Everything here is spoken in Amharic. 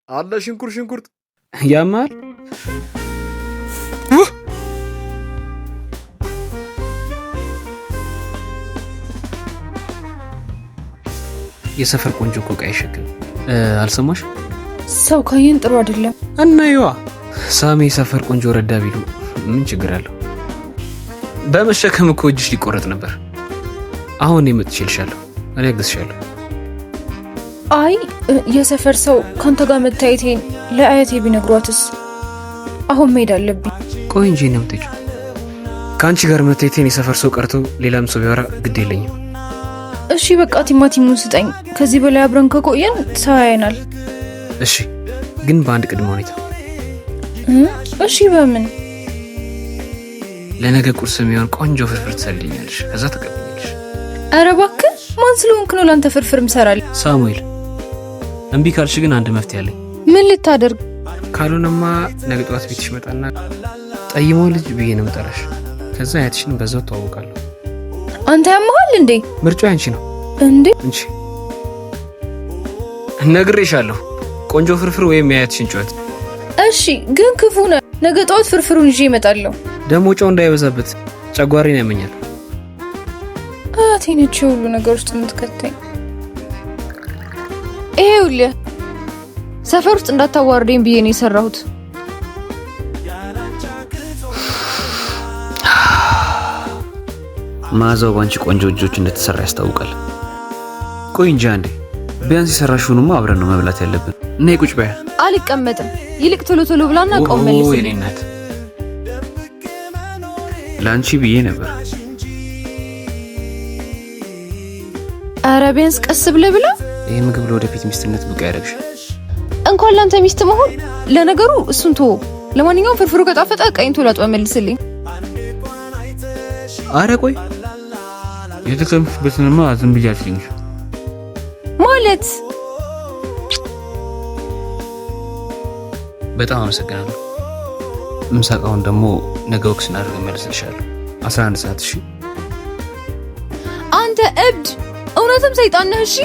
አለ ሽንኩርት ያማል። የሰፈር ቆንጆ እኮ ዕቃ አይሸክም። አልሰማሽ? ሰው ካየን ጥሩ አይደለም። እናየዋ ሳሚ የሰፈር ቆንጆ ረዳ ቢሉ ምን ችግር አለው? በመሸከም እኮ እጅሽ ሊቆረጥ ነበር። አሁን እኔ መጥቼልሻለሁ፣ እኔ አግዝሻለሁ። አይ የሰፈር ሰው ካንተ ጋር መታየቴን ለአያቴ ቢነግሯትስ? አሁን መሄድ አለብኝ። ቆይ እንጂ ነው የምትሄጂው? ከአንቺ ጋር መታየቴን የሰፈር ሰው ቀርቶ ሌላም ሰው ቢያወራ ግድ የለኝም። እሺ በቃ ቲማቲሙን ስጠኝ። ከዚህ በላይ አብረን ከቆየን ሰው ያየናል። እሺ ግን በአንድ ቅድመ ሁኔታ። እሺ በምን? ለነገ ቁርስ የሚሆን ቆንጆ ፍርፍር ትሰልኛለሽ፣ ከዛ ተቀበኛለሽ። ኧረ እባክህ ማን ስለሆንክ ነው ላንተ ፍርፍር ምሰራል? ሳሙኤል። እምቢ ካልሽ ግን አንድ መፍትሄ አለኝ። ምን ልታደርግ? ካልሆነማ ነገ ጠዋት ቤትሽ መጣና ጠይሞ ልጅ ብዬ ነው የምጠራሽ። ከዛ አያትሽን በዛው ተዋውቃለሁ። አንተ ያመሃል እንዴ? ምርጫው አንቺ ነው እንዴ? እንቺ ነግሬሻለሁ። ቆንጆ ፍርፍር ወይም የአያትሽን ጩኸት። እሺ ግን ክፉ ነህ። ነገ ጠዋት ፍርፍሩን ይዤ እመጣለሁ። ደሞ ጨው እንዳይበዛበት ጨጓራዬን ያመኛል። አያቴ ነች ሁሉ ነገር ውስጥ የምትከተኝ። ይኸውልህ ሰፈር ውስጥ እንዳታዋርደኝ ብዬ ነው የሰራሁት። ማዛው ባንቺ ቆንጆ እጆች እንደተሰራ ያስታውቃል። ቆይ እንጂ አንዴ ቢያንስ የሰራሽውንማ አብረን ነው መብላት ያለብን። እና ቁጭ በያ። አልቀመጥም። ይልቅ ቶሎ ቶሎ ብላና ቆም መልስ። የኔ እናት ላንቺ ብዬ ነበር። ኧረ ቢያንስ ቀስ ብለህ ብላ። ይሄ ምግብ ለወደፊት ሚስትነት ብቃ ያደርግሽ። እንኳን ላንተ ሚስት መሆን ለነገሩ እሱን ተወው። ለማንኛውም ፍርፍሩ ከጣፈጠ ቀይን ቶሎ አጥበህ መልስልኝ። አረ ቆይ የተከምሽበትንማ ዝም ብዬ አልሽኝሽ ማለት። በጣም አመሰግናለሁ። ምሳቃውን ደግሞ ነገ ወክስ እናደርግ መልስልሻለሁ 11 ሰዓት። እሺ አንተ እብድ፣ እውነትም ሰይጣን ነህ። እሺ